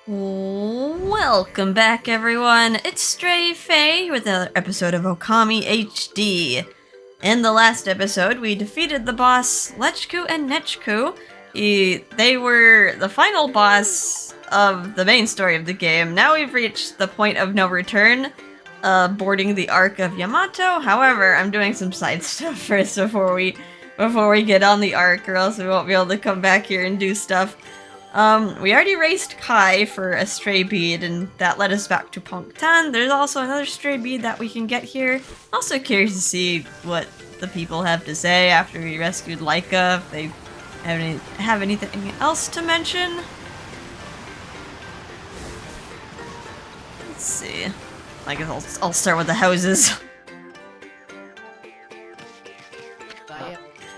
Welcome back, everyone. It's Stray Faye with another episode of Okami HD. In the last episode, we defeated the boss Lechku and Nechku. They were the final boss of the main story of the game. Now we've reached the point of no return, boarding the Ark of Yamato. However, I'm doing some side stuff first before we get on the Ark, or else we won't be able to come back here and do stuff. We already raced Kai for a stray bead, and that led us back to Pongtan. There's also another stray bead that we can get here. Also curious to see what the people have to say after we rescued Laika, if they have anything else to mention. Let's see. I guess I'll start with the houses.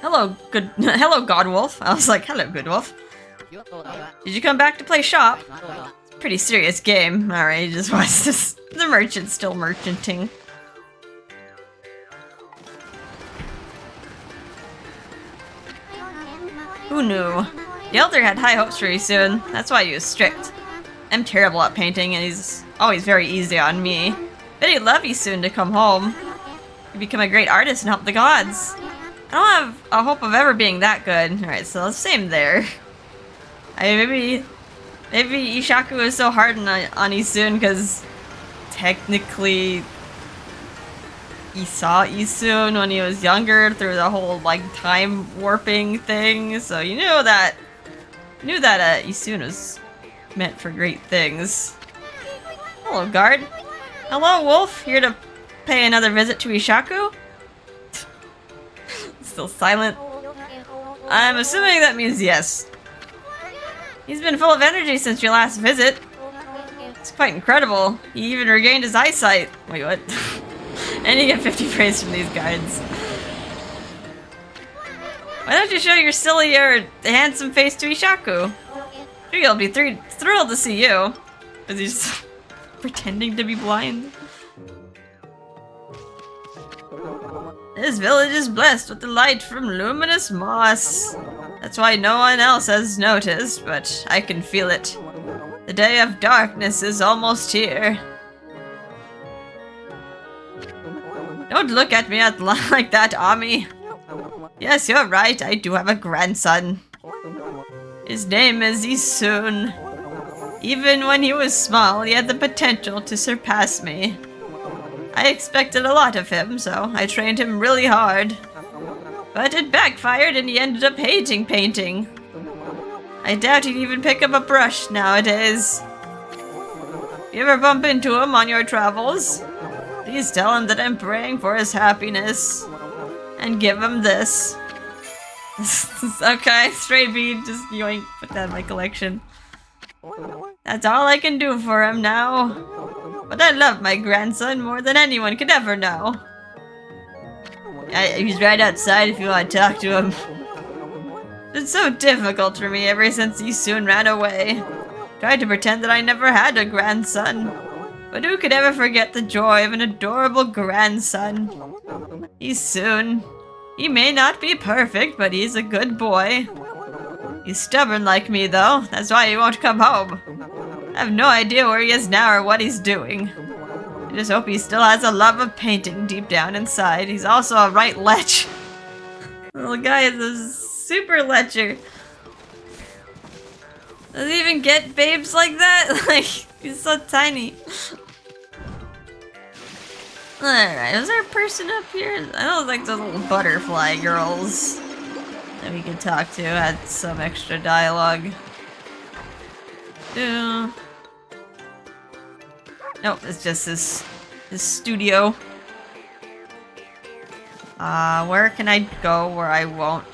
Hello, Godwolf. I was like, hello, Good Wolf. Did you come back to play shop? It's a pretty serious game. Alright, just watch this. The merchant's still merchanting. Who knew? The elder had high hopes for you soon. That's why he was strict. I'm terrible at painting, and he's always very easy on me. Bet he'd love you soon to come home. You become a great artist and help the gods. I don't have a hope of ever being that good. Alright, so same there. Maybe Ishaku is so hard on Isun because technically he saw Isun when he was younger through the whole like time warping thing, so you knew that Isun was meant for great things. Hello, guard. Hello, Wolf. Here to pay another visit to Ishaku? Still silent. I'm assuming that means yes. He's been full of energy since your last visit. It's quite incredible. He even regained his eyesight. Wait, what? And you get 50 praise from these guards. Why don't you show your silly or handsome face to Ishaku? Sure, he'll be thrilled to see you. Is he just pretending to be blind? This village is blessed with the light from luminous moss. That's why no one else has noticed, but I can feel it. The day of darkness is almost here. Don't look at me like that, Ami. Yes, you're right, I do have a grandson. His name is Isun. Even when he was small, he had the potential to surpass me. I expected a lot of him, so I trained him really hard. But it backfired and he ended up hating painting. I doubt he'd even pick up a brush nowadays. If you ever bump into him on your travels, please tell him that I'm praying for his happiness. And give him this. Okay, stray bead, just yoink, put that in my collection. That's all I can do for him now. But I love my grandson more than anyone could ever know. He's right outside if you want to talk to him. It's so difficult for me ever since he soon ran away. Tried to pretend that I never had a grandson. But who could ever forget the joy of an adorable grandson? He's soon. He may not be perfect, but he's a good boy. He's stubborn like me, though. That's why he won't come home. I have no idea where he is now or what he's doing. I just hope he still has a love of painting deep down inside. He's also a right lech. Little guy is a super lecher. Does he even get babes like that? Like, he's so tiny. Alright, is there a person up here? I don't think those little butterfly girls that we could talk to had some extra dialogue. Nope, it's just this studio. Where can I go where I won't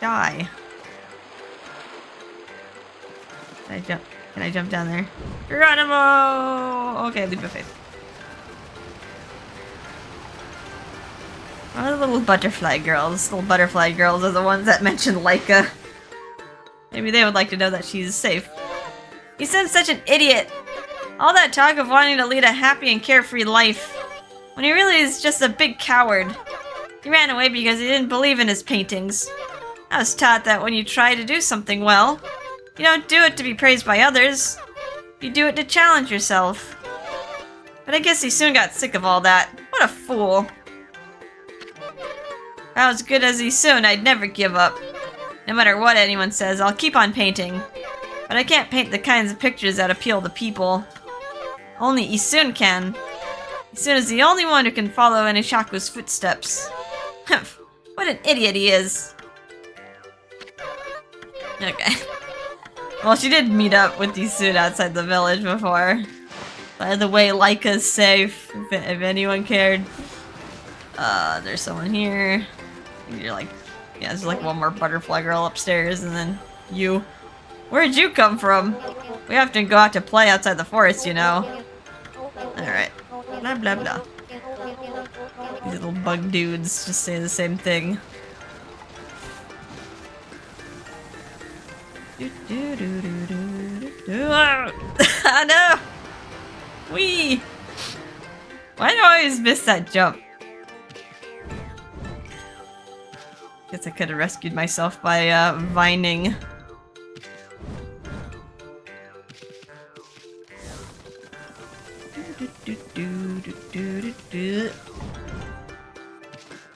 die? Can I jump down there? Geronimo! Okay, leap of faith. Oh, the little butterfly girls. Little butterfly girls are the ones that mentioned Laika. Maybe they would like to know that she's safe. You sound such an idiot! All that talk of wanting to lead a happy and carefree life, when he really is just a big coward. He ran away because he didn't believe in his paintings. I was taught that when you try to do something well, you don't do it to be praised by others. You do it to challenge yourself. But I guess he soon got sick of all that. What a fool. If I was good as Isun, I'd never give up. No matter what anyone says, I'll keep on painting. But I can't paint the kinds of pictures that appeal to people. Only Isun can. Isun is the only one who can follow in Ishaku's footsteps. What an idiot he is. Okay. Well, she did meet up with Isun outside the village before. By the way, Laika's safe, if anyone cared. There's someone here. You're like, yeah, there's like one more butterfly girl upstairs, and then you. Where'd you come from? We often go out to play outside the forest, you know. Alright. Blah blah blah. These little bug dudes just say the same thing. Ah, no! Wee! Why do I always miss that jump? Guess I could have rescued myself by vining.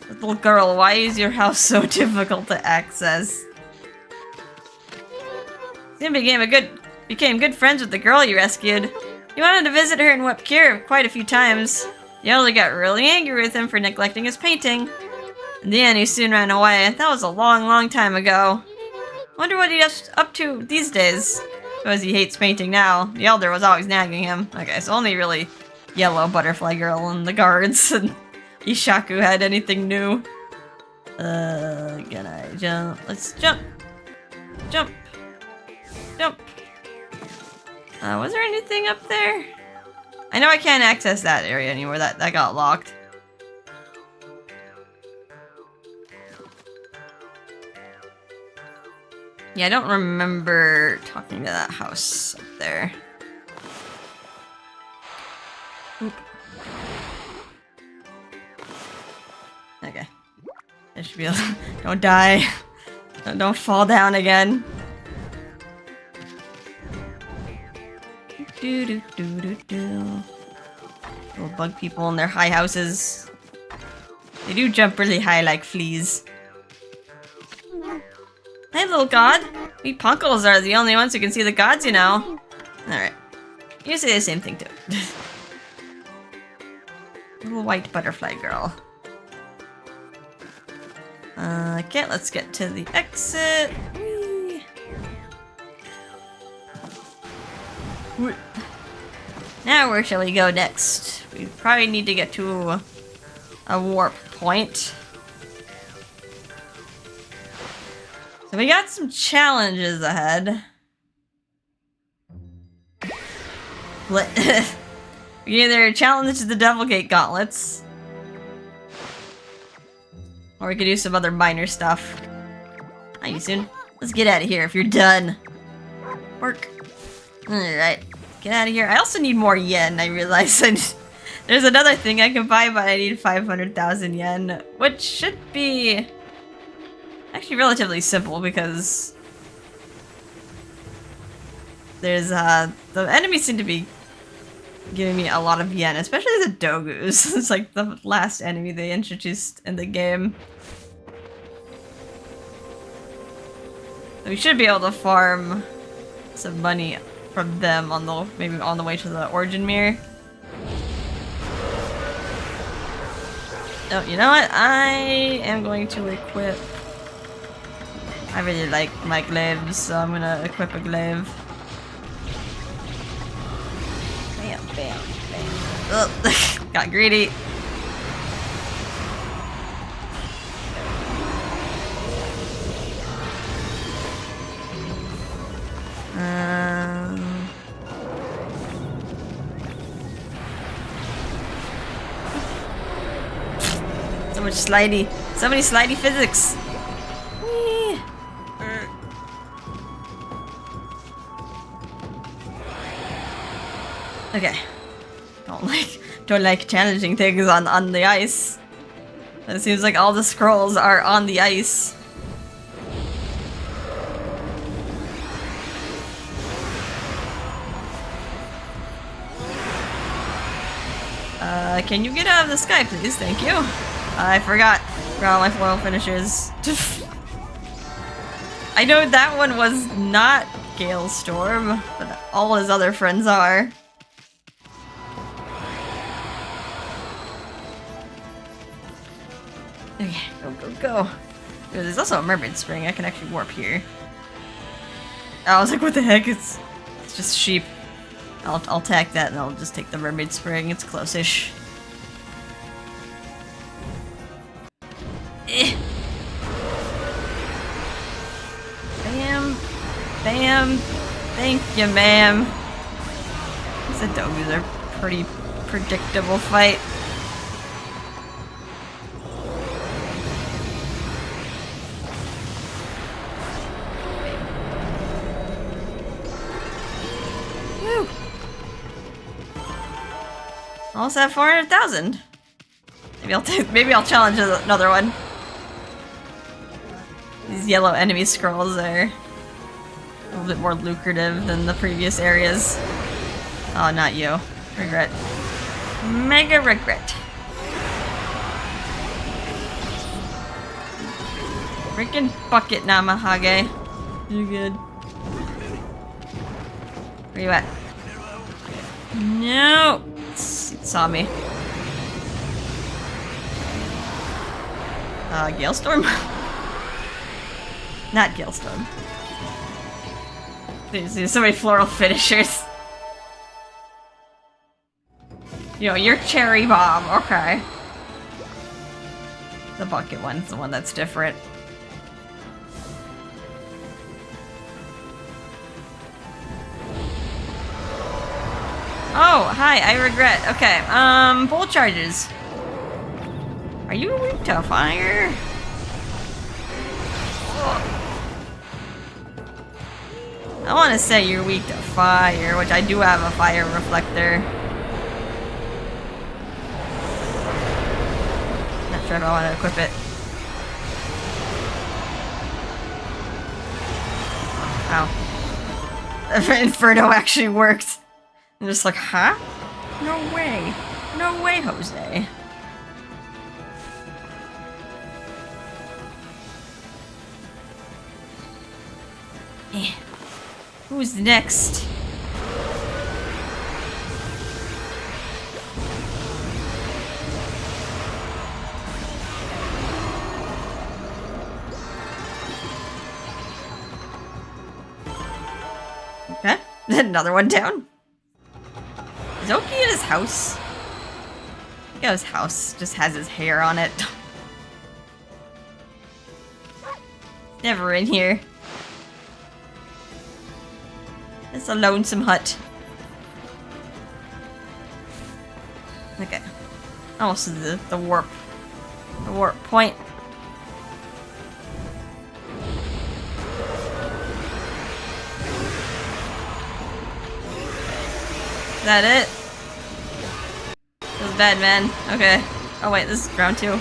Little girl, why is your house so difficult to access? You became good friends with the girl you rescued. You wanted to visit her in Webkir quite a few times. You only got really angry with him for neglecting his painting. In the end, he soon ran away. That was a long, long time ago. Wonder what he's up to these days. Suppose he hates painting now. The elder was always nagging him. Okay, so only really Yellow Butterfly Girl and the guards and Ishaku had anything new. Can I jump? Let's jump. Jump. Jump. Was there anything up there? I know I can't access that area anymore. That got locked. Yeah, I don't remember talking to that house up there. Oop. Okay. I should be able to... Don't die. Don't fall down again. Little bug people in their high houses. They do jump really high like fleas. Hey, little god. We punkles are the only ones who can see the gods, you know. Alright. You say the same thing, too. Little white butterfly girl. Okay, let's get to the exit. Whee. Now, where shall we go next? We probably need to get to a warp point. So we got some challenges ahead. We either challenge the Devil Gate gauntlets, or we could do some other minor stuff. Hi, you soon. Let's get out of here if you're done. Work. Alright, get out of here. I also need more yen, I realize. There's another thing I can buy, but I need 500,000 yen, which should be actually relatively simple because there's the enemies seem to be giving me a lot of yen, especially the Dogus. It's like the last enemy they introduced in the game. So we should be able to farm some money from them on the maybe on the way to the Origin Mirror. Oh, you know what? I am going to equip. I really like my glaives, so I'm gonna equip a glaive. Bam, bam, bam. Oh, got greedy. So much slidey. So many slidey physics. Whee. Okay. Don't like challenging things on the ice. It seems like all the scrolls are on the ice. Can you get out of the sky, please? Thank you. I forgot all my foil finishes. I know that one was not Galestorm, but all his other friends are. Okay, go. There's also a mermaid spring. I can actually warp here. I was like, what the heck? It's just sheep. I'll tack that and I'll just take the mermaid spring. It's close-ish. Bam. Bam. Thank you, ma'am. These Adogus are pretty predictable fight. Woo. Almost at 400,000. Maybe I'll challenge another one. These yellow enemy scrolls are a little bit more lucrative than the previous areas. Oh, not you. Regret. Mega regret. Freaking bucket Namahage. You good? Where you at? No! It saw me. Galestorm? Not Galestorm. There's so many floral finishers. Yo, you're Cherry Bomb, okay. The bucket one's the one that's different. Oh, hi, I regret. Okay, bolt charges. Are you weak to fire? I want to say you're weak to fire, which I do have a fire reflector. Not sure if I want to equip it. Ow. Inferno actually worked. I'm just like, huh? No way. No way, Jose. Who's next? Okay, another one down. Is Oki in his house? I think his house just has his hair on it. Never in here. It's a lonesome hut. Okay. Almost to the warp. The warp point. Is that it? Feels bad, man. Okay. Oh wait, this is round 2.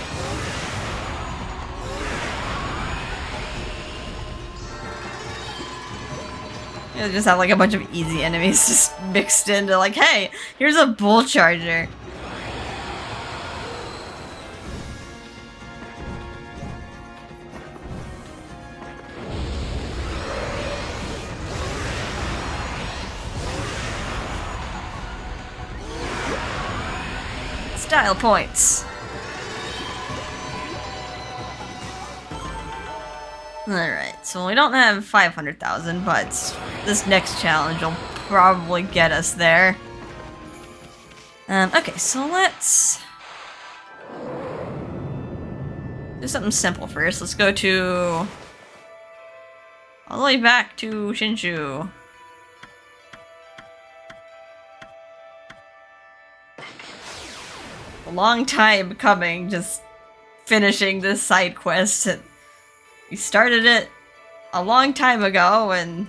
You just have like a bunch of easy enemies just mixed into like, hey, here's a bull charger. Style points. Alright, so we don't have 500,000, but this next challenge will probably get us there. Okay, so let's do something simple first. Let's go to all the way back to Shinshu. A long time coming, just finishing this side quest. We started it a long time ago and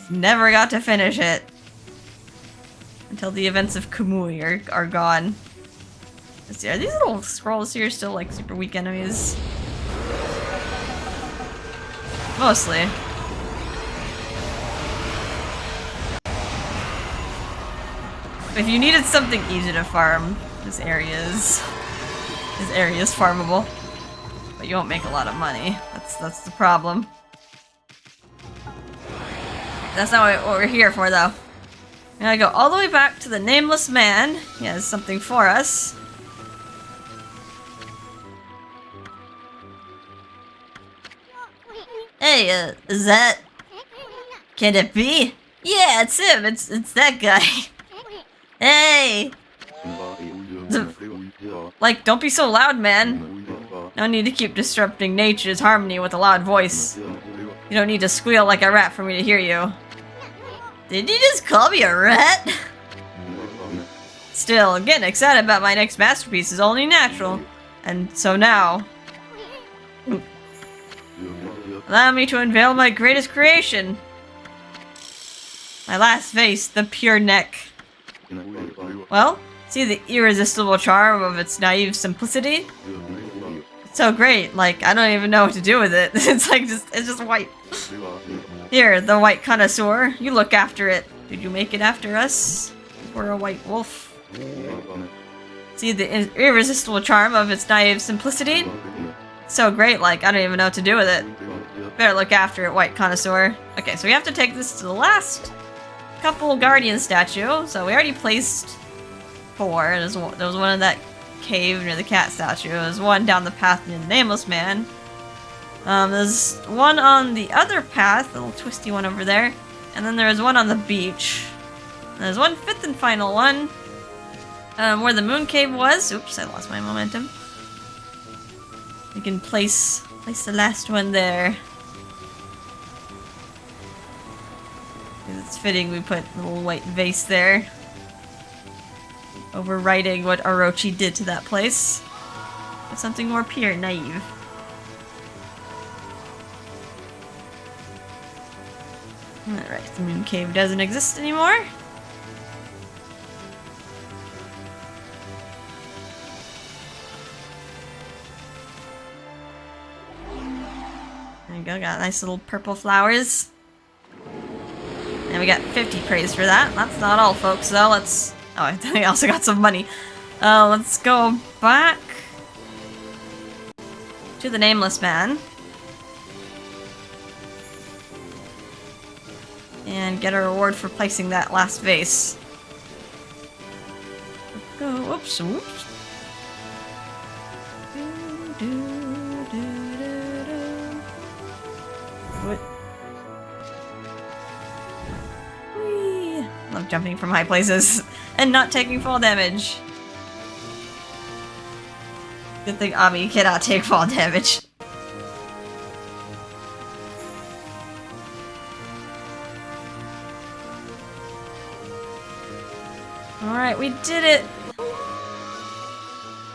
never got to finish it until the events of Kamui are gone. Let's see, are these little scrolls here still like super weak enemies? Mostly. If you needed something easy to farm, this area is farmable. But you won't make a lot of money. That's the problem. That's not what we're here for, though. We gotta go all the way back to the nameless man. He has something for us. Hey, is that... Can it be? Yeah, it's him. It's that guy. Hey! Like, don't be so loud, man. No need to keep disrupting nature's harmony with a loud voice. You don't need to squeal like a rat for me to hear you. Did you just call me a rat? Still, getting excited about my next masterpiece is only natural. And so now... allow me to unveil my greatest creation. My last vase, the pure neck. Well, see the irresistible charm of its naive simplicity? It's so great, like, I don't even know what to do with it. It's just white. Here, the white connoisseur, you look after it. Did you make it after us? We're a white wolf. See the irresistible charm of its naive simplicity? It's so great, like, I don't even know what to do with it. Better look after it, white connoisseur. Okay, so we have to take this to the last couple guardian statue. So we already placed 4. There was one in that cave near the cat statue. There's one down the path near the nameless man. There's one on the other path, a little twisty one over there. And then there's one on the beach. And there's one 5th and final one. Where the moon cave was. Oops, I lost my momentum. We can place the last one there. It's fitting we put a little white vase there. Overwriting what Orochi did to that place. With something more pure, naive. Alright, the moon cave doesn't exist anymore. There you go, got nice little purple flowers. And we got 50 praise for that. That's not all, folks, though. Let's... oh, I think I also got some money. Let's go back to the nameless man. And get a reward for placing that last vase. Go, whoops, whoops. What? Whee! Love jumping from high places and not taking fall damage. Good thing Ami cannot take fall damage. Alright, we did it!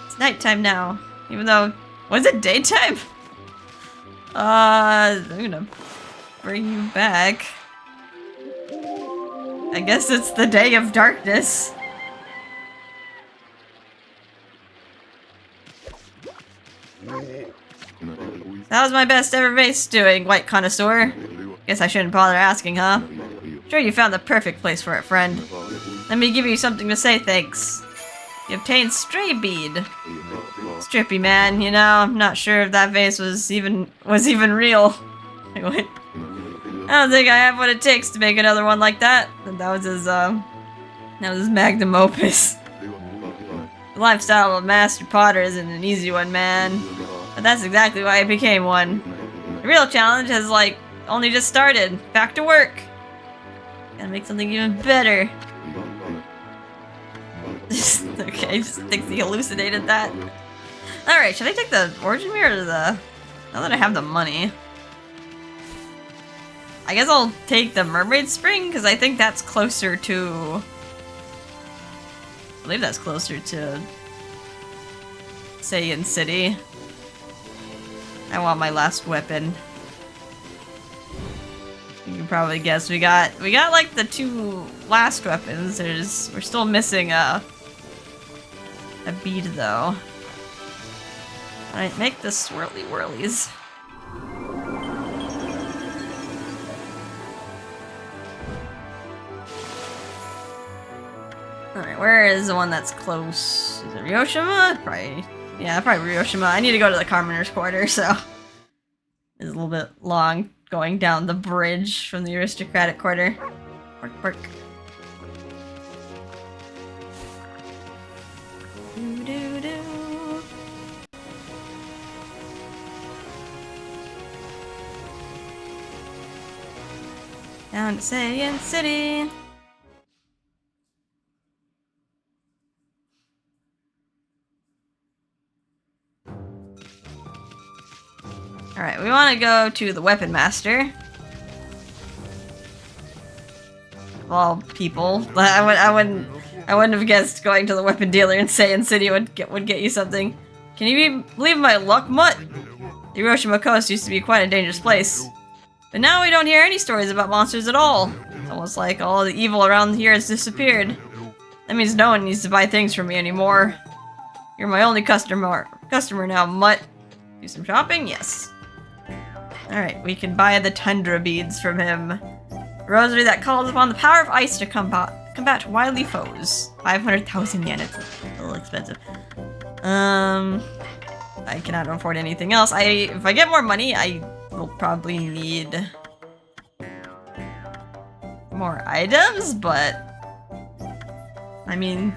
It's nighttime now. Even though... was it daytime? I'm gonna bring you back. I guess it's the day of darkness. That was my best ever vase doing, white connoisseur. Guess I shouldn't bother asking, huh? Sure you found the perfect place for it, friend. Let me give you something to say thanks. You obtained stray bead. Strippy man, you know, I'm not sure if that vase was even real. Wait, what? I don't think I have what it takes to make another one like that. That was his magnum opus. The lifestyle of a master potter isn't an easy one, man. But that's exactly why I became one. The real challenge has, like, only just started. Back to work. Gotta make something even better. Okay, just thinks he hallucinated that. Alright, should I take the origin mirror or the... now that I have the money. I guess I'll take the mermaid spring, because I think that's closer to... I believe that's closer to... Saiyan City. I want my last weapon. You can probably guess we got like the 2 last weapons. We're still missing a bead though. Alright, make the swirly whirlies. Alright, where is the one that's close? Is it Ryoshima? Probably. Yeah, probably Ryoshima. I need to go to the Commoner's Quarter, so it's a little bit long going down the bridge from the aristocratic quarter. Bark, bark. Doo, doo, doo. Down to Saiyan City. Alright, we want to go to the Weapon Master. Of all people. I wouldn't have guessed going to the weapon dealer in Saiyan City would get you something. Can you believe my luck, Mutt? The Hiroshima coast used to be quite a dangerous place. But now we don't hear any stories about monsters at all. It's almost like all the evil around here has disappeared. That means no one needs to buy things from me anymore. You're my only customer now, Mutt. Do some shopping? Yes. Alright, we can buy the Tundra Beads from him. A rosary that calls upon the power of ice to combat wily foes. 500,000 yen, it's a little expensive. I cannot afford anything else. If I get more money, I will probably need more items, but I mean,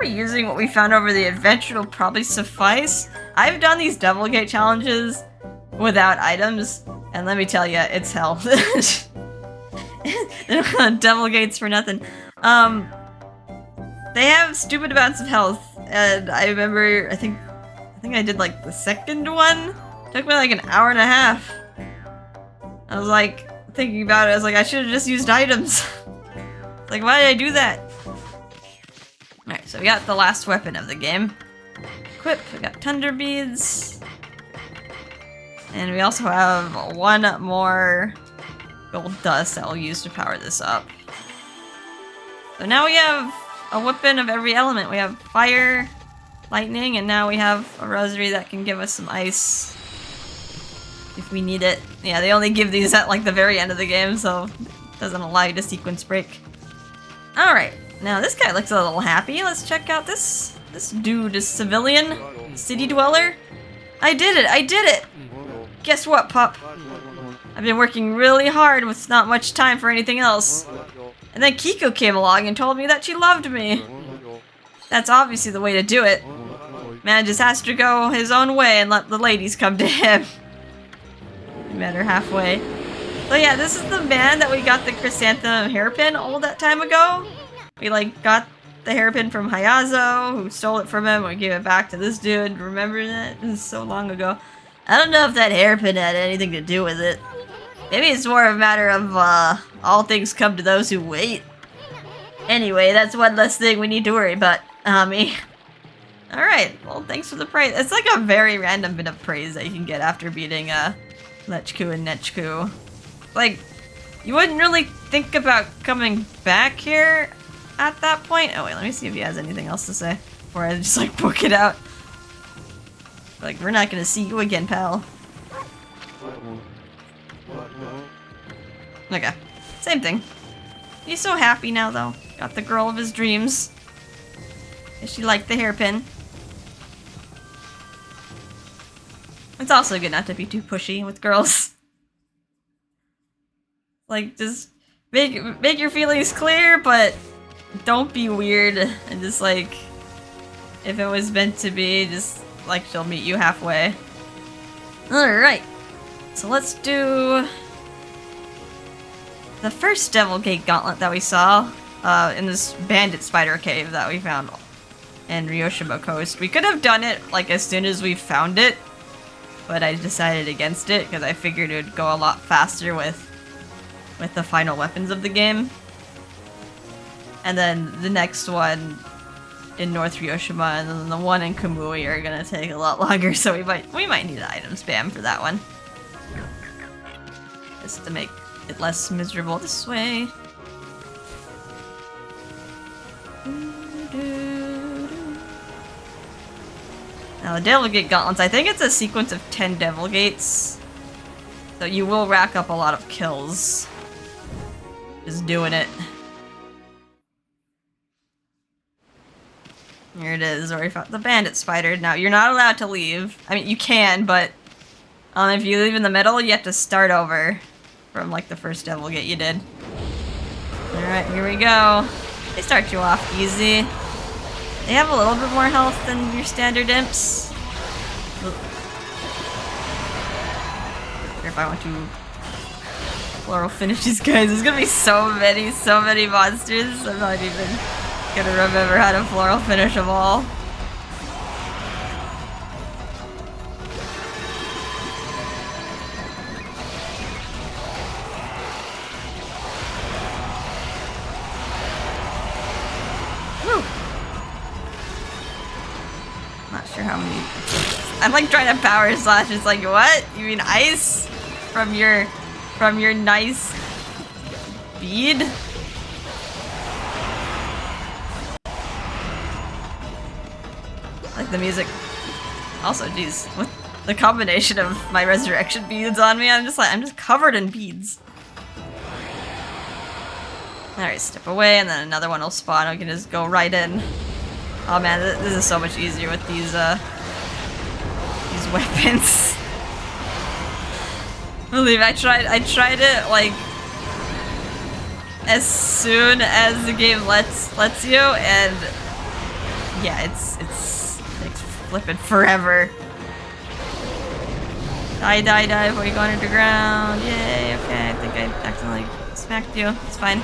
reusing what we found over the adventure will probably suffice. I've done these Devil Gate challenges without items, and let me tell you, it's hell. Devil Gates for nothing. They have stupid amounts of health, and I remember, I think I did like the second one. It took me like an hour and a half. I was like, thinking about it, I was like, I should have just used items. Like, why did I do that? Alright, so we got the last weapon of the game. Equip, we got Thunder Beads. And we also have one more gold dust that we'll use to power this up. So now we have a weapon of every element. We have fire, lightning, and now we have a rosary that can give us some ice if we need it. Yeah, they only give these at like the very end of the game, so it doesn't allow you to sequence break. Alright, now this guy looks a little happy. Let's check out this dude, is civilian, city dweller. I did it! Guess what, pup? I've been working really hard with not much time for anything else. And then Kiko came along and told me that she loved me. That's obviously the way to do it. Man just has to go his own way and let the ladies come to him. We met her halfway. So yeah, this is the man that we got the chrysanthemum hairpin all that time ago. We like got the hairpin from Hayazo, who stole it from him. We gave it back to this dude. Remember that? This is so long ago. I don't know if that hairpin had anything to do with it. Maybe it's more of a matter of, all things come to those who wait. Anyway, that's one less thing we need to worry about, Ami. Alright, well, thanks for the praise. It's like a very random bit of praise that you can get after beating, Lechku and Nechku. Like, you wouldn't really think about coming back here at that point. Oh wait, let me see if he has anything else to say before I just, like, book it out. Like, we're not gonna see you again, pal. Okay. Same thing. He's so happy now, though. Got the girl of his dreams. Does she like the hairpin? It's also good not to be too pushy with girls. Like, just make your feelings clear, but don't be weird. And just, like, if it was meant to be, just, like, she'll meet you halfway. Alright. So let's do the first Devil Gate Gauntlet that we saw in this bandit spider cave that we found in Ryoshima Coast. We could have done it like as soon as we found it, but I decided against it because I figured it would go a lot faster with the final weapons of the game. And then the next one in North Ryoshima and then the one in Kamui are gonna take a lot longer, so we might need an item spam for that one. Just to make it less miserable this way. Now the Devil Gate Gauntlets, I think it's a sequence of 10 Devil Gates. So you will rack up a lot of kills. Just doing it. Here it is, where we fought the bandit spider. Now, you're not allowed to leave. I mean, you can, but if you leave in the middle, you have to start over from, like, the first devil get you did. Alright, here we go. They start you off easy. They have a little bit more health than your standard imps. If I want to floral finish these guys, there's gonna be so many monsters. I'm not even gonna remember how to floral finish them all. Woo. Not sure how many. I'm like trying to power slash. It's like, what? You mean ice from your nice bead? Like the music. Also, geez, with the combination of my resurrection beads on me, I'm just covered in beads. Alright, step away, and then another one will spawn. We can just go right in. Oh man, this is so much easier with these weapons. Believe I tried it like as soon as the game lets you, and yeah, it's flipping forever. Die before you go underground. Yay, okay, I think I accidentally smacked you. It's fine.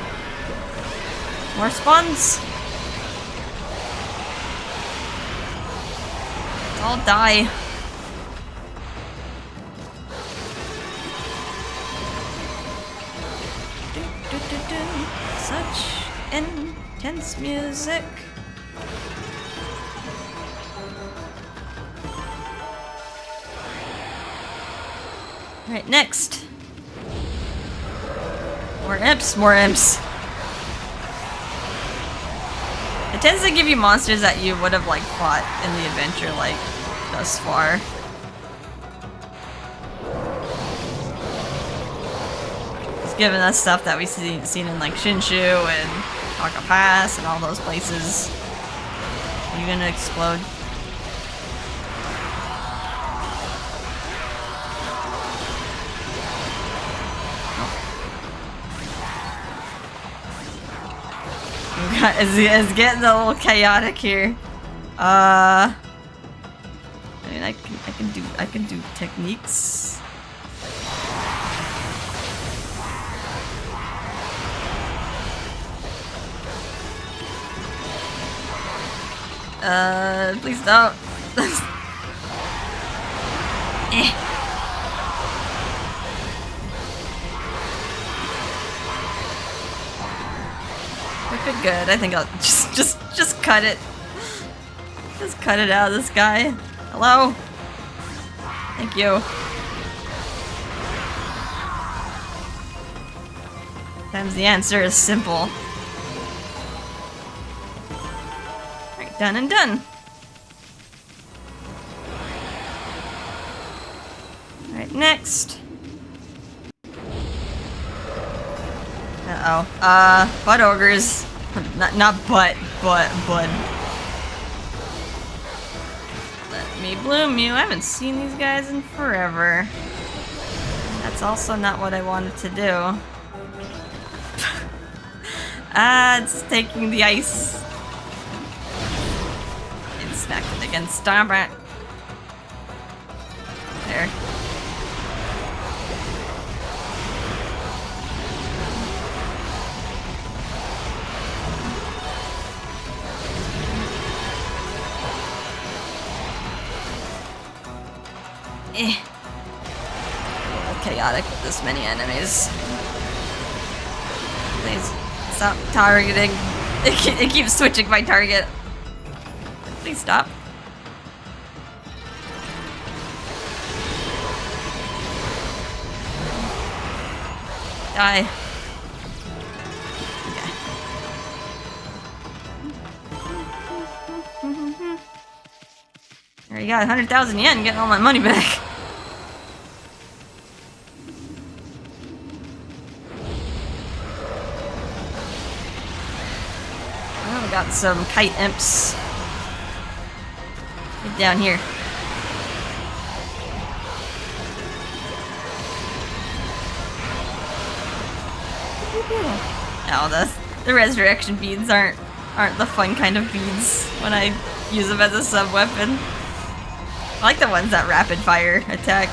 More spawns. I'll die. Such intense music. Alright, next. More imps. It tends to give you monsters that you would have, like, fought in the adventure, like, thus far. It's given us stuff that we've seen in, like, Shinshu and Taka Pass and all those places. Are you gonna explode? It's getting a little chaotic here. I mean, I can do techniques. Please don't. Eh. Good. I think I'll just cut it. Just cut it out of this guy. Hello? Thank you. Sometimes the answer is simple. Alright, done and done. Alright, next. Uh-oh. Butt ogres. Not butt, bud. Let me bloom you. I haven't seen these guys in forever. That's also not what I wanted to do. It's taking the ice. And smacked it against Starbat. There. A little chaotic with this many enemies. Please stop targeting. It keeps switching my target. Please stop. Die. Okay. There you go, 100,000 yen, getting all my money back. Well, we got some kite imps. down here. No, the resurrection beads aren't the fun kind of beads when I use them as a sub-weapon. I like the ones that rapid fire attack.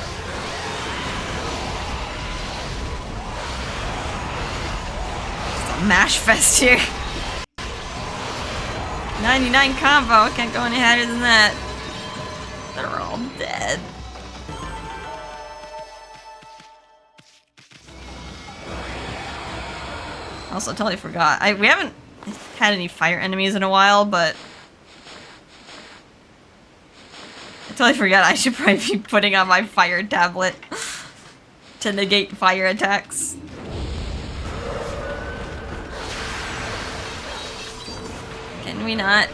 Just a mash fest here. 99 combo, can't go any higher than that. They're all dead. Also, totally forgot. We haven't had any fire enemies in a while, but I totally forgot I should probably be putting on my fire tablet to negate fire attacks. Can we not?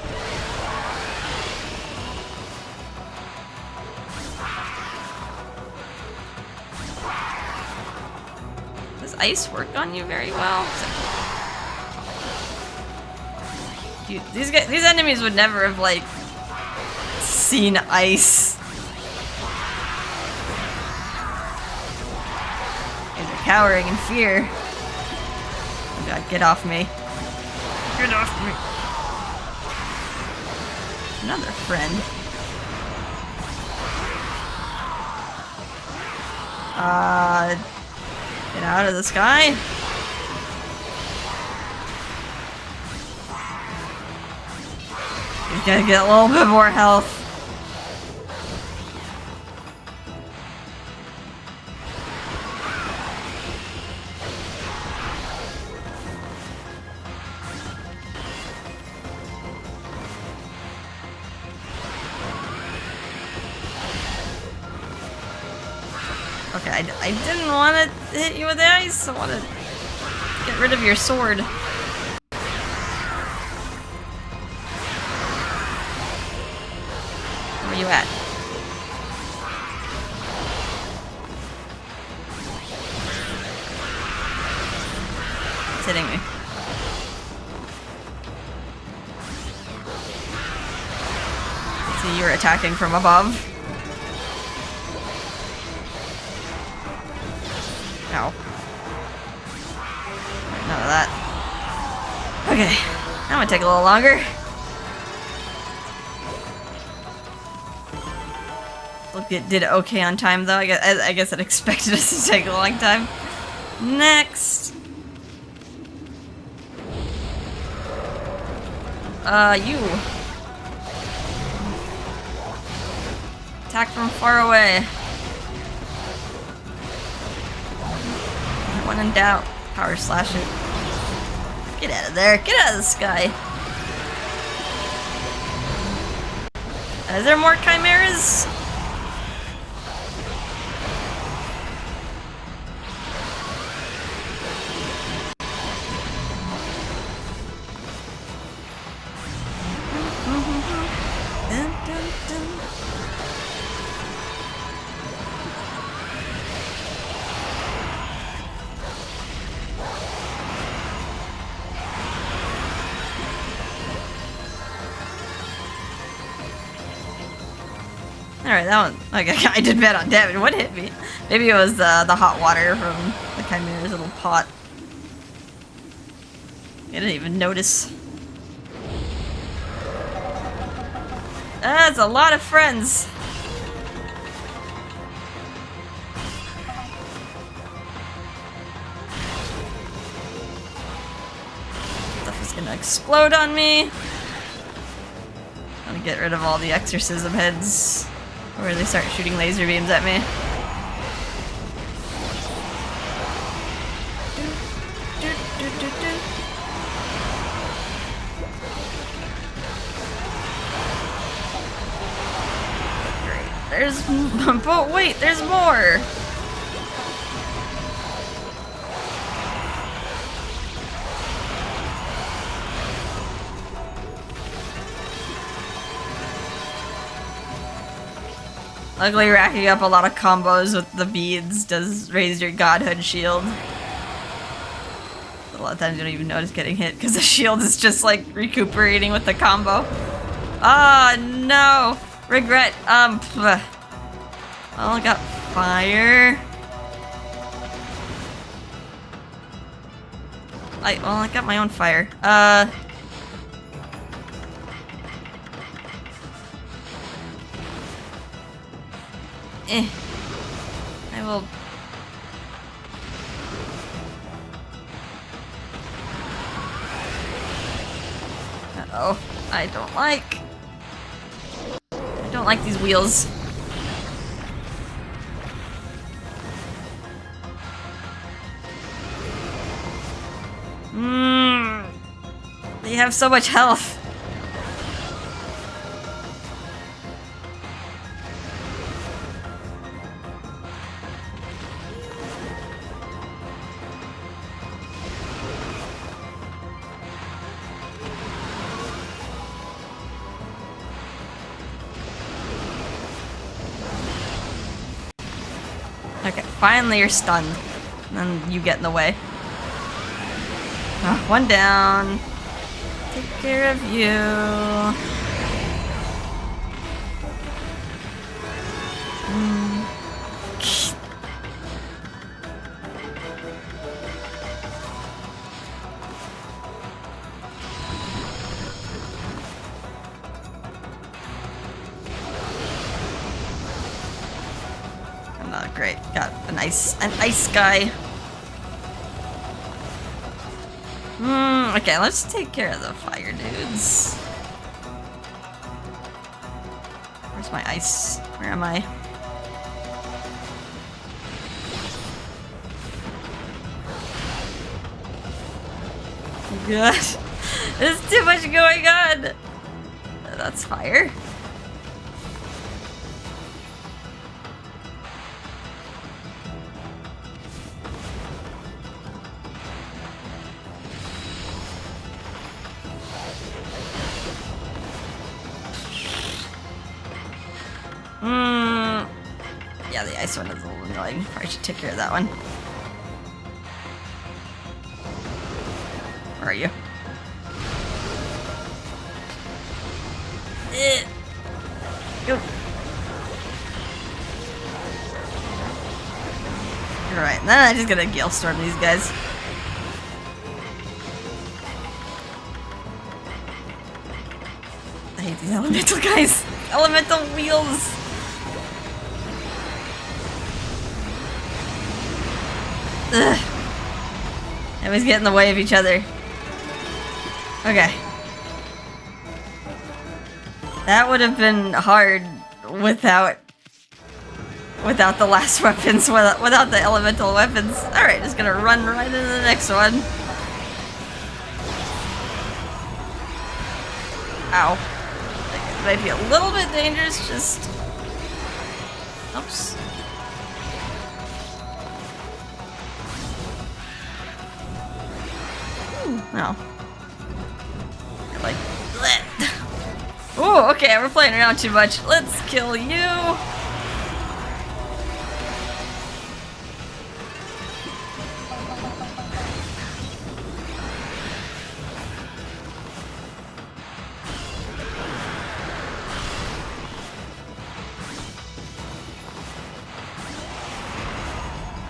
Does ice work on you very well? Dude, these enemies would never have, like, seen ice. They're cowering in fear. Oh god, get off me. Get off me. Another friend. Get out of the sky. He's gonna get a little bit more health. Okay, I didn't want to hit you with the ice. I want to get rid of your sword. Where are you at? It's hitting me. See, you're attacking from above. No. None of that. Okay, that might take a little longer. Look, it did okay on time though. I guess it expected us to take a long time. Next. You. Attack from far away. When in doubt, power slash it. Get out of there. Get out of the sky. Is there more chimeras? Alright, that one. Okay, I did bad on damage. What hit me? Maybe it was the hot water from the Chimera's little pot. I didn't even notice. That's a lot of friends. Stuff is gonna explode on me. I'm gonna get rid of all the exorcism heads. Where they start shooting laser beams at me. Great. There's... But wait, there's more! Luckily, racking up a lot of combos with the beads does raise your godhood shield. A lot of times you don't even notice getting hit because the shield is just like recuperating with the combo. Oh no! Regret. Well, I got fire. I got my own fire. I will. Uh-oh. I don't like these wheels. They have so much health. Okay, finally you're stunned. And then you get in the way. Oh, one down. Take care of you. Oh, great. Got an ice guy. Okay, let's take care of the fire dudes. Where's my ice? Where am I? Oh god. There's too much going on! That's fire. Yeah, the ice one is a little annoying. Probably should take care of that one. Where are you? Go. Alright, then I'm just gonna Gale Storm these guys. I hate these elemental guys. Elemental wheels. Ugh. They always get in the way of each other. Okay. That would have been hard without the last weapons, without the elemental weapons. Alright, just gonna run right into the next one. Ow. It might be a little bit dangerous, just... Oops. No. Like, oh, okay, we're playing around too much. Let's kill you.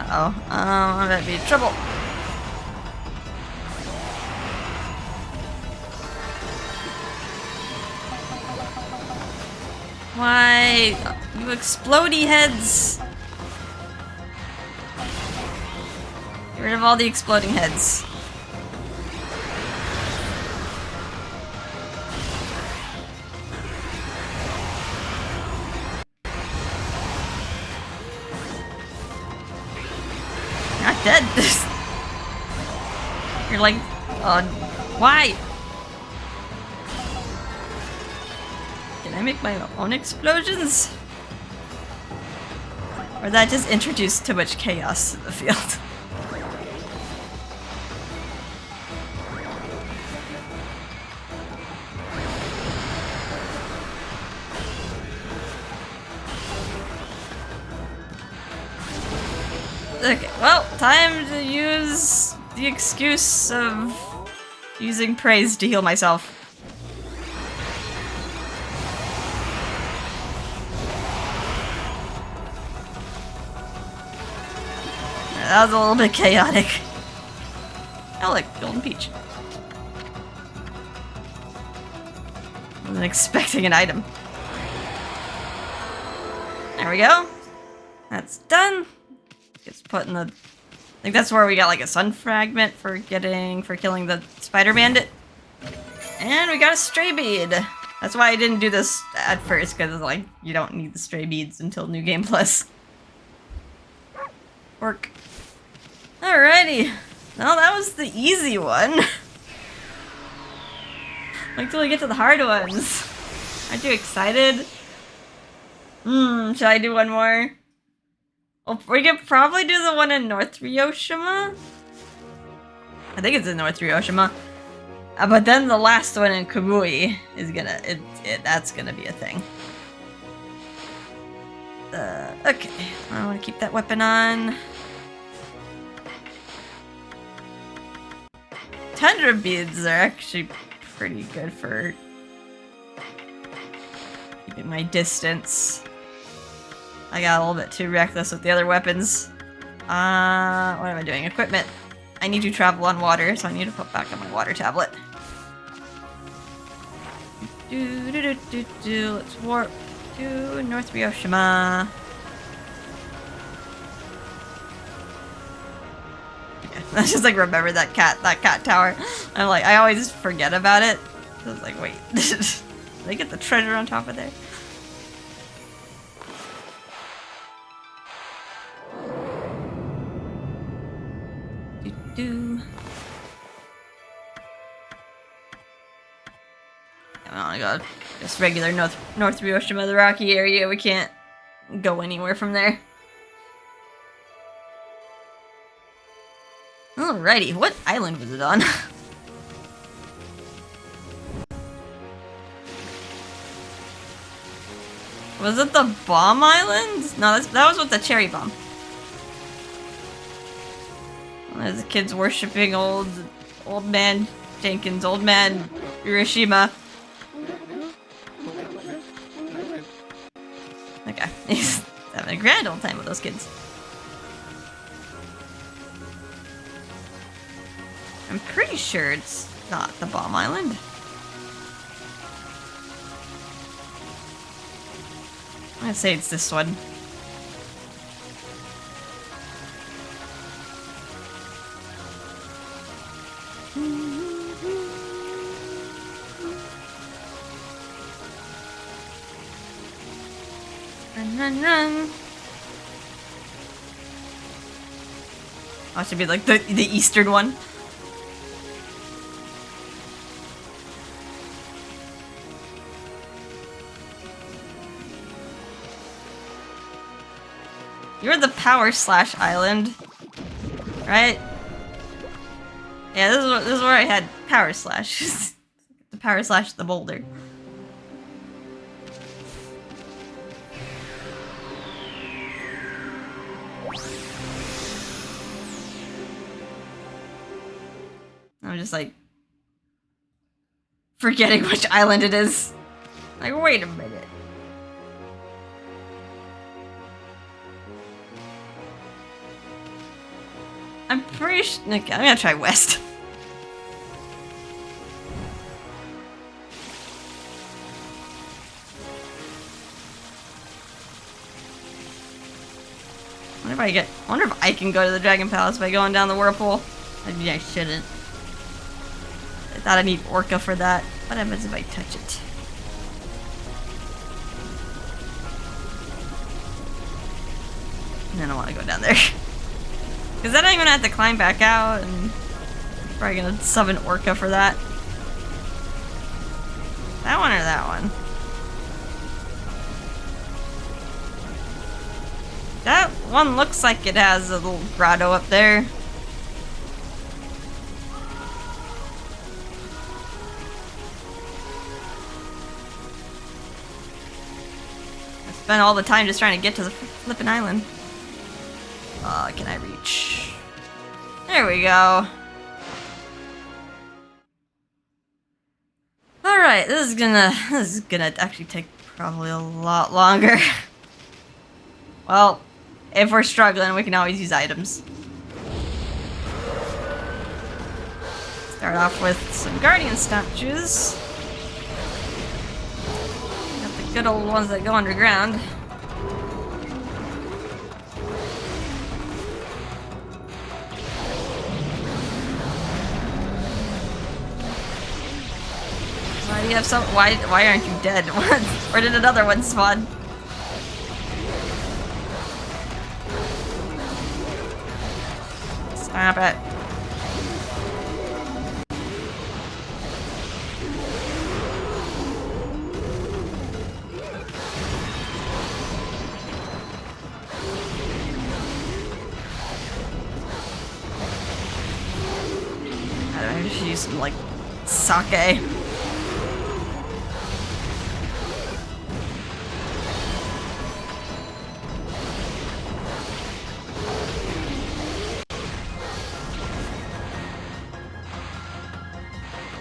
Uh-oh, I'm gonna be in trouble. Why? You explodey heads! Get rid of all the exploding heads. Not dead. You're like, why? Can I make my own explosions? Or that just introduced too much chaos to the field? Okay, well, time to use the excuse of using praise to heal myself. that was a little bit chaotic. Oh, look, golden peach. Wasn't expecting an item. There we go. That's done. Just put in the... I think that's where we got like a sun fragment for killing the spider bandit. And we got a stray bead. That's why I didn't do this at first, because like you don't need the stray beads until New Game Plus. Work. Alrighty. Well, that was the easy one. Wait till we get to the hard ones. Aren't you excited? Should I do one more? Well, we could probably do the one in North Ryoshima. I think it's in North Ryoshima. But then the last one in Kamui is gonna... that's gonna be a thing. Okay. I want to keep that weapon on. Tundra beads are actually pretty good for keeping my distance. I got a little bit too reckless with the other weapons. What am I doing? Equipment. I need to travel on water, so I need to put back on my water tablet. Let's warp to North Ryoshima. Yeah, I just like remember that cat tower. I'm like, I always forget about it. So I was like, wait, did I get the treasure on top of there? Oh my god. Just regular North Ryoshima, the rocky area. We can't go anywhere from there. Alrighty, what island was it on? Was it the bomb island? No, that was with the cherry bomb. There's the kids worshipping old man Jenkins, old man Hiroshima. Okay, he's having a grand old time with those kids. I'm pretty sure it's not the bomb island. I'm gonna say it's this one. Run. Oh, it should be like the eastern one. You're the Power Slash Island, right? Yeah, this is where I had Power Slash. The Power Slash the boulder. I'm just like forgetting which island it is. Like, wait a minute. I'm pretty sure. Okay, I'm gonna try west. I wonder if I can go to the Dragon Palace by going down the whirlpool. Maybe I shouldn't. I thought I need Orca for that. What happens if I touch it? And then I want to go down there. Because then I'm gonna have to climb back out, and I'm probably gonna summon Orca for that. That one or that one? That one looks like it has a little grotto up there. I spent all the time just trying to get to the flippin' island. Can I reach? There we go. Alright, this is gonna actually take probably a lot longer. Well, if we're struggling, we can always use items. Start off with some guardian statues. Got the good old ones that go underground. Why do you have some? Why aren't you dead? Where did another one spawn? Stop it. I don't know, I should use some, like, sake.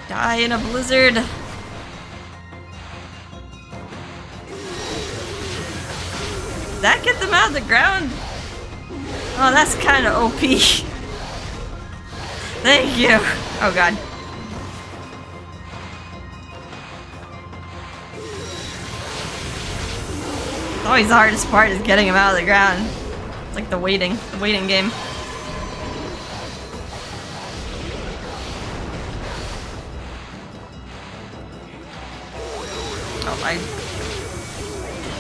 Die in a blizzard. Did that get them out of the ground? Oh, that's kind of OP. Thank you. Oh god. Always the hardest part is getting him out of the ground. It's like the waiting game. Oh,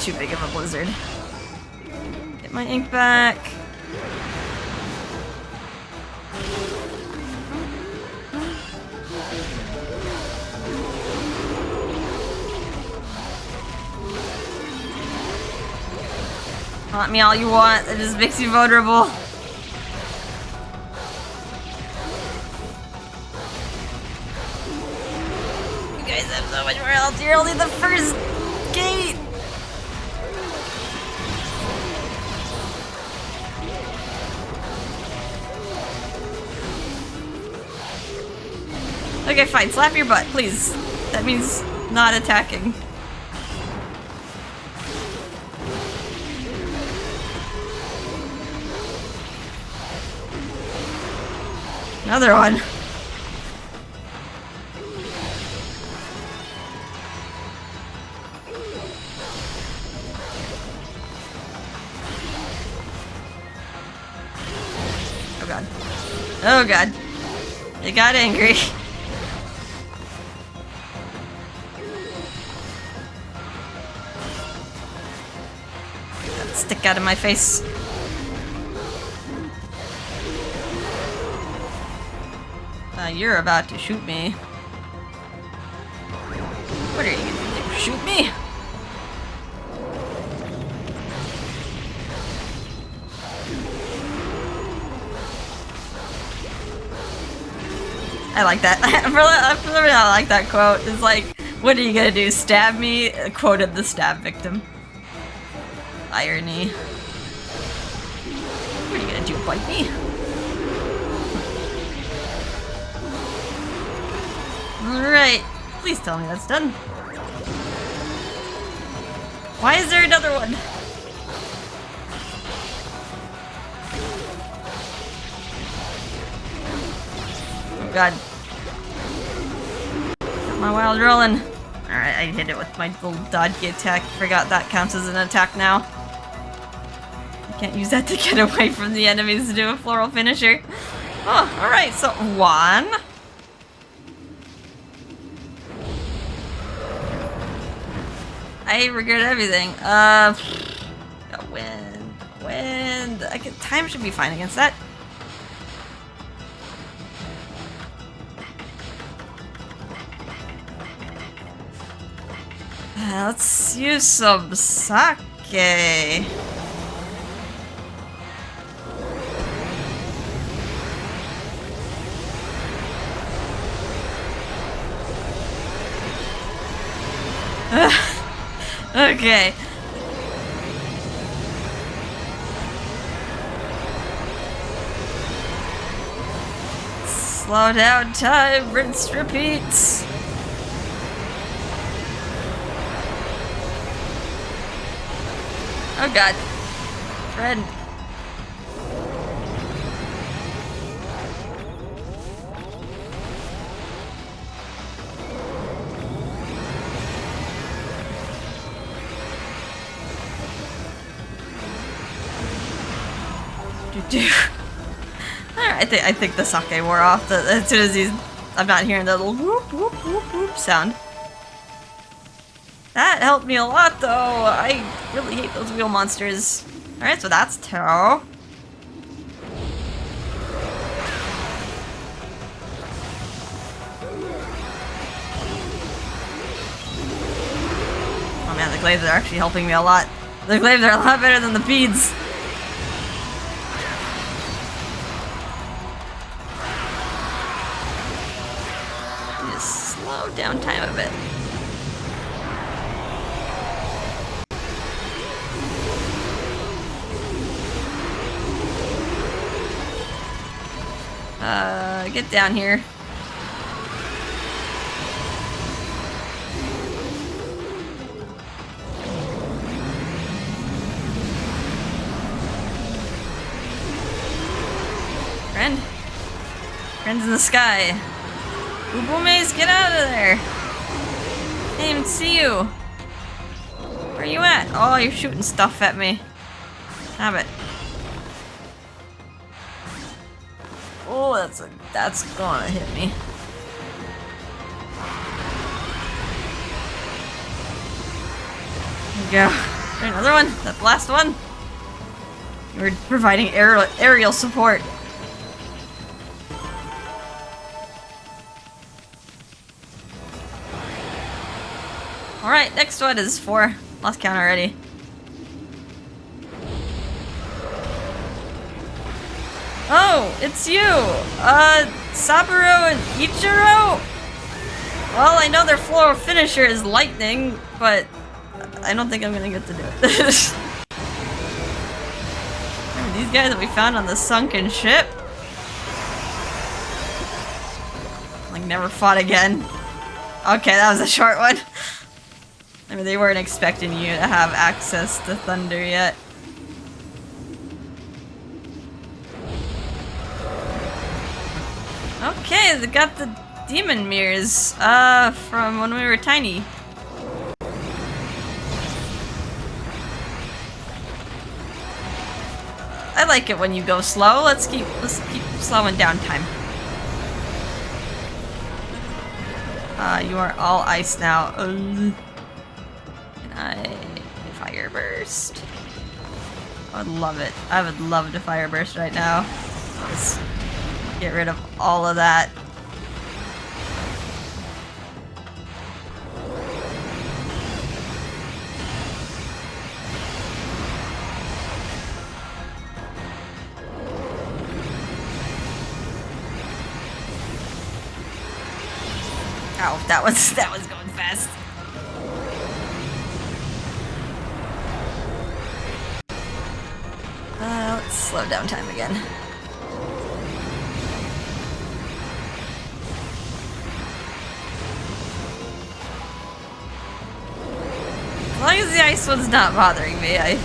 too big of a blizzard. Get my ink back. Haunt me all you want, it just makes you vulnerable. You guys have so much more health, you're only the first gate! Okay, fine, slap your butt, please. That means not attacking. Another one. Oh god. Oh god. It got angry. That stick out of my face. You're about to shoot me. What are you gonna do? Shoot me? I like that. I like that quote. It's like, what are you gonna do? Stab me? Quoted the stab victim. Irony. What are you gonna do? Bite me? Alright, please tell me that's done. Why is there another one? Oh god. Got my wild rolling. Alright, I hit it with my little dodgy attack. Forgot that counts as an attack now. I can't use that to get away from the enemies to do a floral finisher. Oh, alright, so one. I regret everything. Wind. Time should be fine against that. Let's use some sake. Okay. Slow down time, rinse, repeat. Oh god. Friend. Dude. Alright, I think the sake wore off as soon as I'm not hearing that little whoop whoop whoop whoop sound. That helped me a lot though. I really hate those wheel monsters. Alright, so that's two. Oh man, the glaives are actually helping me a lot. The glaives are a lot better than the beads. Just slow down time a bit. Get down here. Friend? Friends in the sky. Ubumes, get out of there! I didn't even see you. Where are you at? Oh, you're shooting stuff at me. Have it. Oh, that's gonna hit me. There we go. Is there another one? That last one? We're providing aerial support. Alright, next one is 4. Lost count already. Oh, it's you! Saburo and Ichiro? Well, I know their floor finisher is lightning, but I don't think I'm gonna get to do it. Remember these guys that we found on the sunken ship? Like, never fought again. Okay, that was a short one. I mean, they weren't expecting you to have access to thunder yet. Okay, they got the demon mirrors, from when we were tiny. I like it when you go slow. Let's keep slowing down time. You are all ice now. Can I fire burst? I would love it. I would love to fire burst right now. Just get rid of all of that. Ow, that was going fast. Let's slow down time again. As long as the ice one's not bothering me, I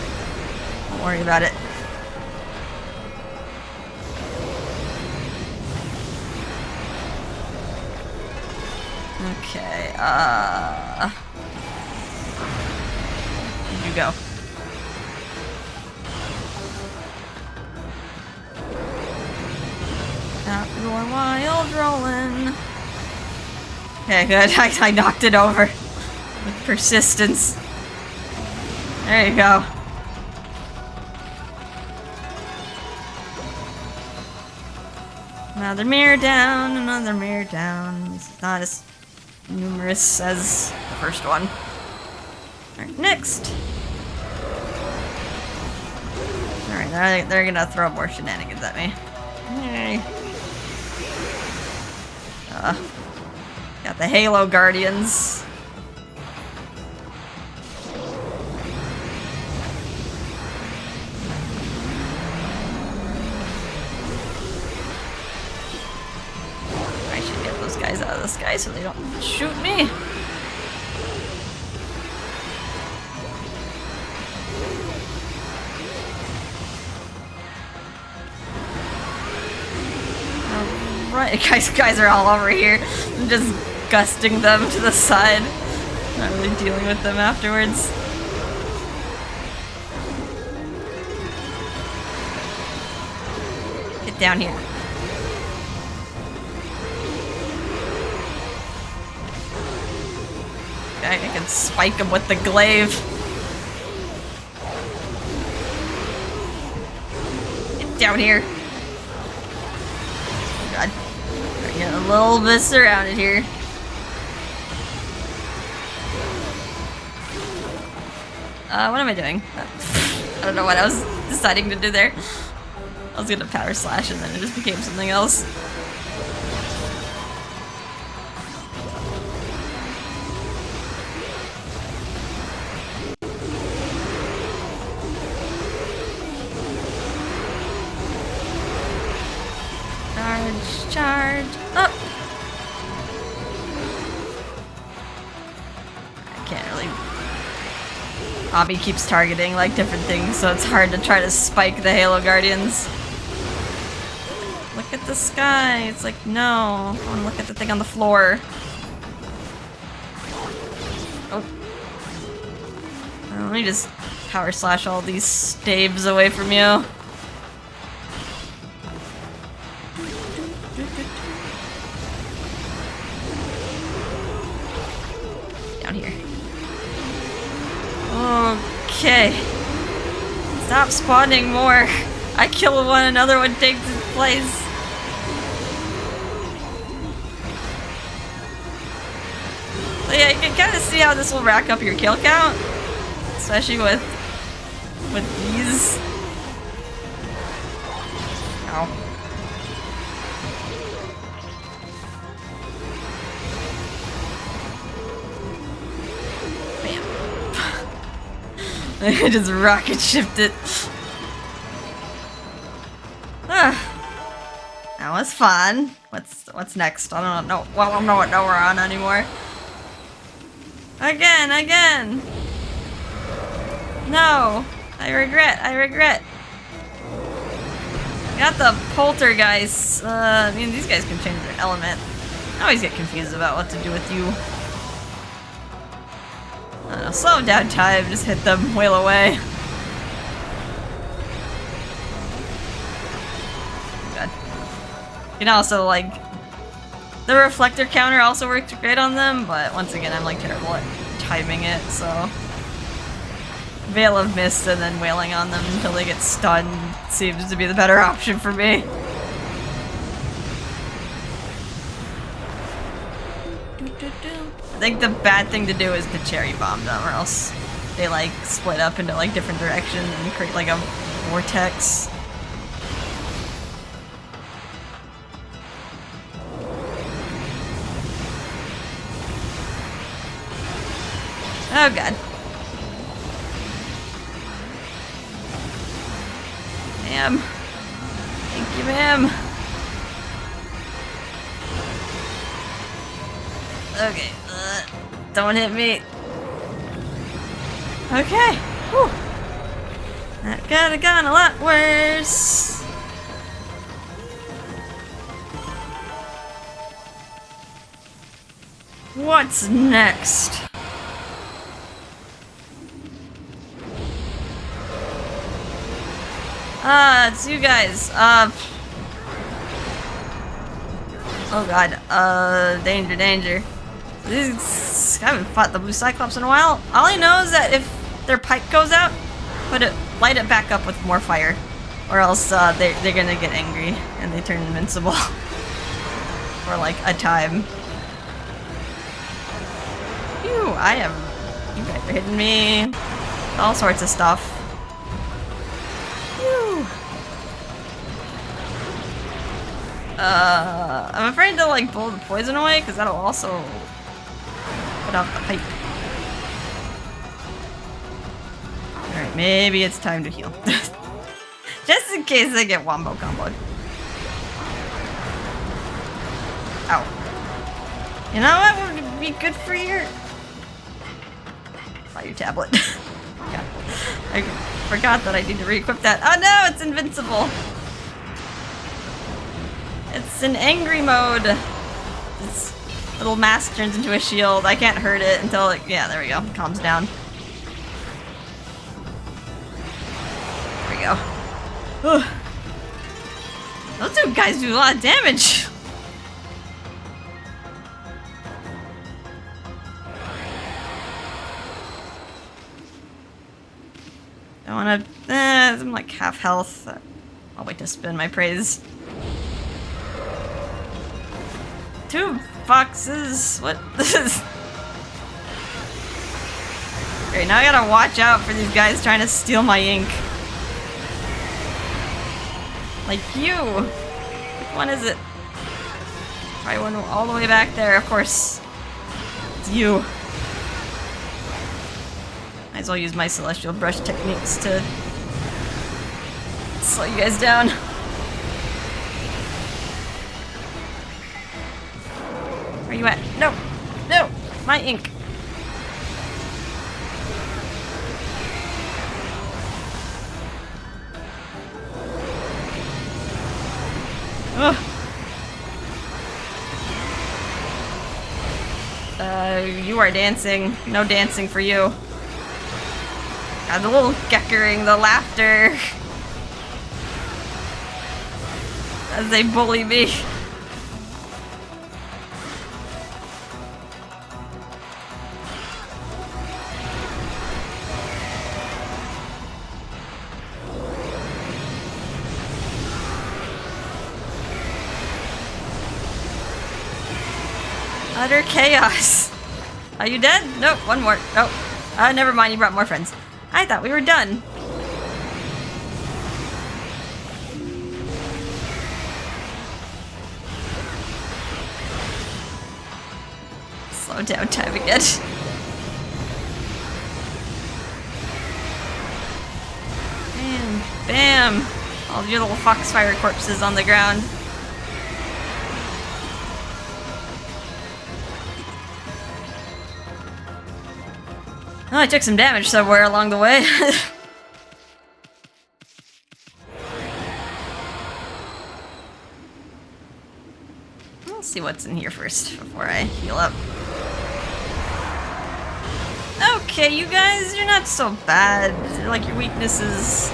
won't worry about it. Okay, where'd you go? Stop your wild rolling. Okay, good. I knocked it over with persistence. There you go. Another mirror down, another mirror down. This is not as numerous as the first one. Alright, next. Alright, they're gonna throw more shenanigans at me. Hey. Got the Halo Guardians. I should get those guys out of the sky so they don't shoot me. Right, guys are all over here. I'm just gusting them to the side. Not really dealing with them afterwards. down here. I can spike him with the glaive. Get down here. Oh God. I get a little bit surrounded here. What am I doing? I don't know what I was deciding to do there. I was gonna power slash and then it just became something else. Charge up. I can't really. Obby keeps targeting like different things, so it's hard to try to spike the Halo Guardians. Look at the sky. It's like, no. I want to look at the thing on the floor. Oh. Let me just power slash all these staves away from you. Down here. Okay. Stop spawning more. I kill one, another one takes its place. So yeah, you can kind of see how this will rack up your kill count, especially with these. Ow. I just rocket shipped it. That was fun. What's next? I don't know. Well, I don't know what no we're on anymore. Again. No. I regret. Got the poltergeists. I mean, these guys can change their element. I always get confused about what to do with you. I don't know, slow down time, just hit them, wail away. Good. You can also, like, the reflector counter also works great on them, but once again, I'm, like, terrible at timing it, so. Veil of Mist and then wailing on them until they get stunned seems to be the better option for me. I think the bad thing to do is to cherry bomb them, or else they like split up into like different directions and create like a vortex. Oh God. Ma'am. Thank you, ma'am. Okay, don't hit me. Okay, whew. That could have gone a lot worse. What's next? It's you guys. Oh God, danger. These, I haven't fought the Blue Cyclops in a while. All I know is that if their pipe goes out, light it back up with more fire, or else they're gonna get angry and they turn invincible for like a time. Phew, you guys are hitting me. All sorts of stuff. Phew. I'm afraid to like blow the poison away because that'll also put out the pipe. Alright, maybe it's time to heal. Just in case I get wombo comboed. Ow. You know what would be good for your fire tablet? God. I forgot that I need to re-equip that. Oh no, it's invincible! It's in angry mode. Its little mask turns into a shield. I can't hurt it until it, yeah, there we go. Calms down. There we go. Those two guys do a lot of damage. I wanna... I'm like half health. I'll wait to spin my praise. 2 foxes? What? This is... Great, now I gotta watch out for these guys trying to steal my ink. Like you! Which one is it? Probably one all the way back there, of course. It's you. Might as well use my celestial brush techniques to slow you guys down. Where are you at? No! No! My ink! Ugh. You are dancing. No dancing for you. God, the little geckering, the laughter. As they bully me. Utter chaos. Are you dead? Nope, one more. Nope. Never mind, you brought more friends. I thought we were done. Slow down time again. Bam, bam. All your little foxfire corpses on the ground. Oh, I took some damage somewhere along the way. I'll see what's in here first before I heal up. Okay, you guys, you're not so bad. Like, your weakness is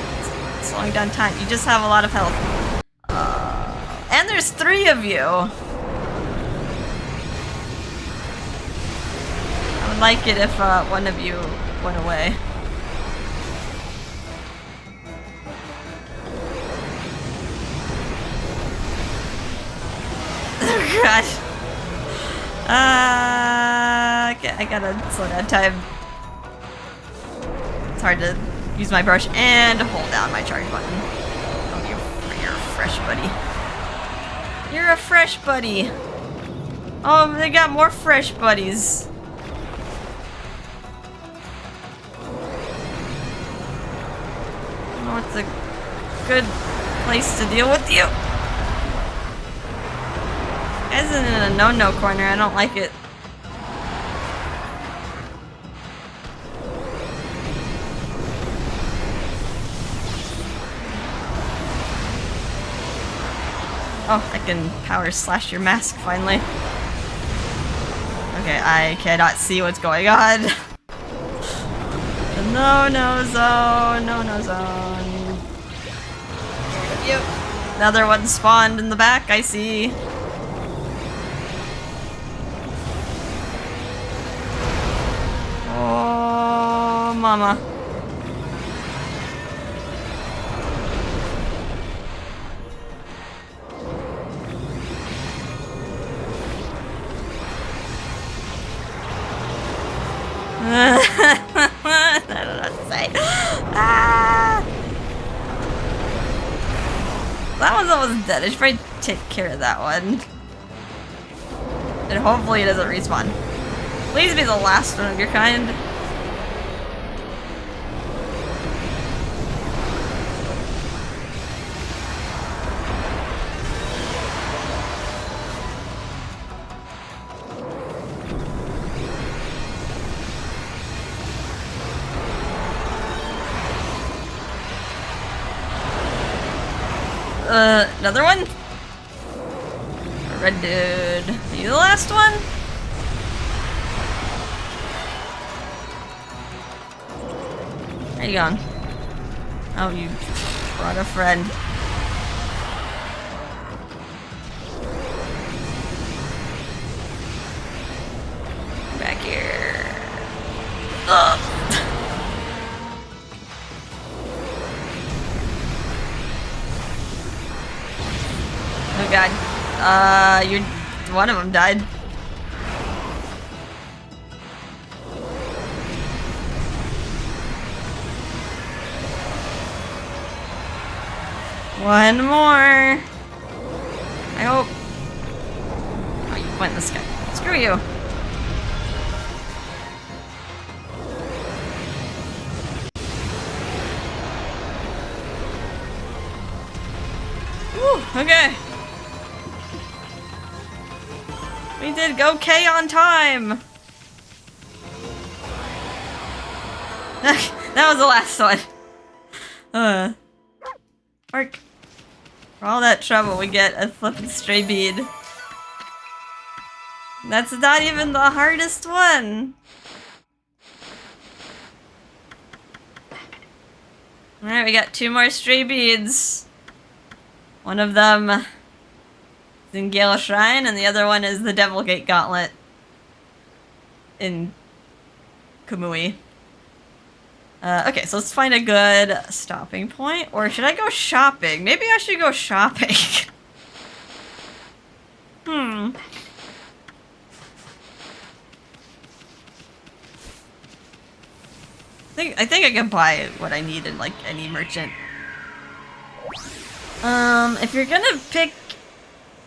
slowing down time. You just have a lot of health. And there's 3 of you. I would like it if one of you went away. Oh god. Okay, I gotta slow down time. It's hard to use my brush and hold down my charge button. Oh, you're a fresh buddy. You're a fresh buddy. Oh, they got more fresh buddies. What's a good place to deal with you? Guys in a no-no corner, I don't like it. Oh, I can power slash your mask finally. Okay, I cannot see what's going on. No-no zone, no-no zone. Yep. Another one spawned in the back, I see. Oh, mama. I don't know what to say. Ah! That one's almost dead. I should probably take care of that one. And hopefully it doesn't respawn. Please be the last one of your kind. Another one? Red dude. Are you the last one? Where are you going? Oh, you brought a friend. Ugh. Oh god. One of them died. One more. I hope. Oh, you went this guy. Screw you. Whew, okay. We did okay on time. That was the last one. Mark. For all that trouble, we get a flippin' stray bead. That's not even the hardest one. Alright, we got 2 more stray beads. One of them is in Gale Shrine, and the other one is the Devil Gate Gauntlet in Kamui. Okay, so let's find a good stopping point. Or should I go shopping? Maybe I should go shopping. I think I can buy what I need in like any merchant. If you're gonna pick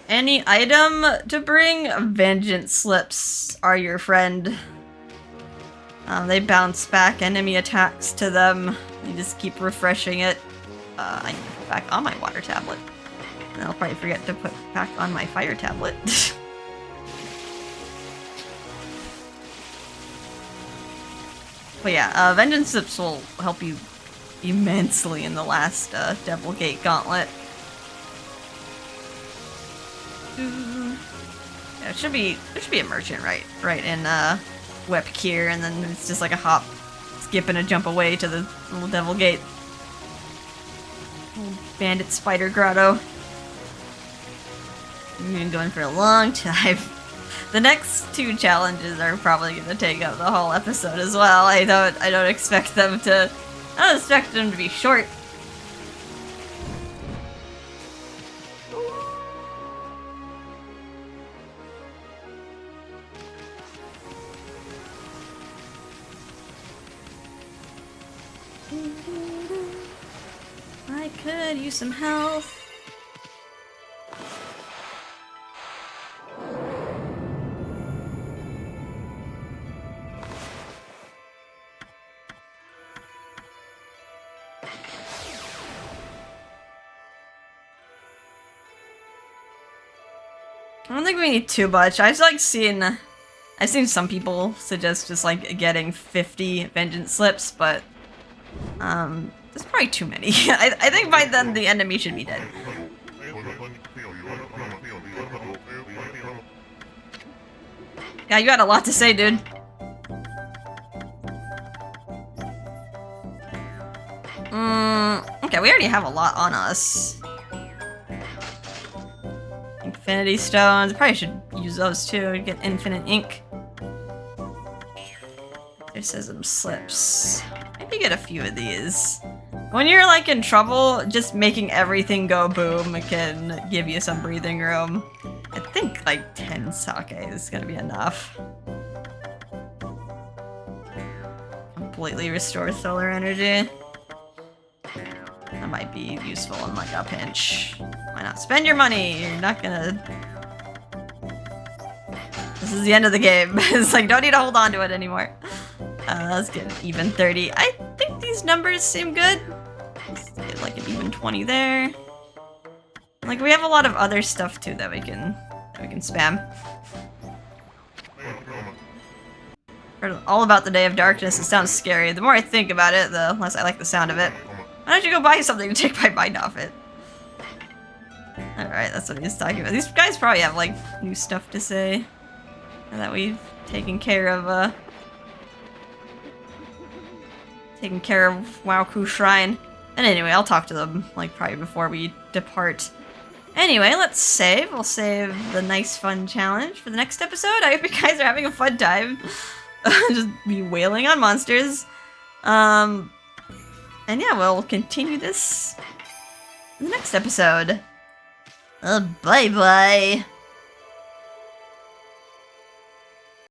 any item to bring, vengeance slips are your friend. They bounce back enemy attacks to them. You just keep refreshing it. I need to put back on my water tablet. And I'll probably forget to put back on my fire tablet. But yeah, vengeance slips will help you immensely in the last Devil Gate Gauntlet. Yeah, there should be a merchant right in Webkir, and then it's just like a hop, skip, and a jump away to the little Devil Gate. Little bandit spider grotto. We've been going for a long time. The next 2 challenges are probably gonna take up the whole episode as well. I don't expect them to. I don't expect them to be short. I could use some health. I don't think we need too much. I've seen some people suggest just like getting 50 vengeance slips, but there's probably too many. I think by then the enemy should be dead. Yeah, you got a lot to say, dude. Okay, we already have a lot on us. Infinity stones. Probably should use those too to get infinite ink. Exorcism slips. Maybe get a few of these. When you're like in trouble, just making everything go boom can give you some breathing room. I think like 10 sake is gonna be enough. Completely restore solar energy. That might be useful in like a pinch. Why not spend your money? You're not gonna... This is the end of the game. It's like, don't need to hold on to it anymore. Let's get an even 30. I think these numbers seem good. Let's get like an even 20 there. Like, we have a lot of other stuff too that we can spam. Heard all about the Day of Darkness. It sounds scary. The more I think about it, the less I like the sound of it. Why don't you go buy something to take my mind off it? Alright, that's what he's talking about. These guys probably have, like, new stuff to say. That we've taken care of, Waoku Shrine. And anyway, I'll talk to them, like, probably before we depart. Anyway, let's save. We'll save the nice fun challenge for the next episode. I hope you guys are having a fun time. just be wailing on monsters. And yeah, we'll continue this in the next episode. Bye-bye.